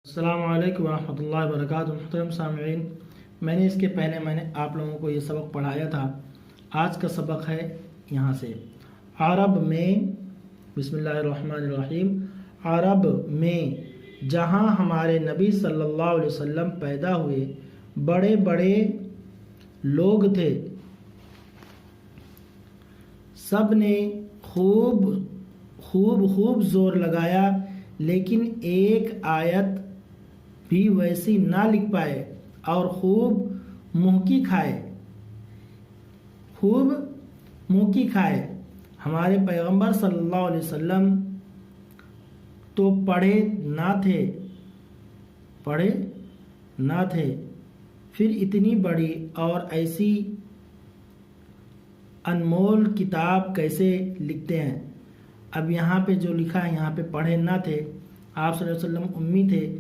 السلام علیکم ورحمۃ اللہ وبرکاتہ۔ محترم سامعین، میں نے اس کے پہلے آپ لوگوں کو یہ سبق پڑھایا تھا۔ آج کا سبق ہے یہاں سے عرب میں، بسم اللہ الرحمن الرحیم، عرب میں جہاں ہمارے نبی صلی اللہ علیہ وسلم پیدا ہوئے بڑے بڑے لوگ تھے، سب نے خوب زور لگایا، لیکن ایک آیت بھی ویسی نہ لکھ پائے اور خوب منکی کھائے۔ ہمارے پیغمبر صلی اللہ علیہ وسلم تو پڑھے نہ تھے، پھر اتنی بڑی اور ایسی انمول کتاب کیسے لکھتے ہیں؟ اب یہاں پہ جو لکھا ہے، یہاں پہ پڑھے نہ تھے، آپ صلی اللہ علیہ وسلم امی تھے،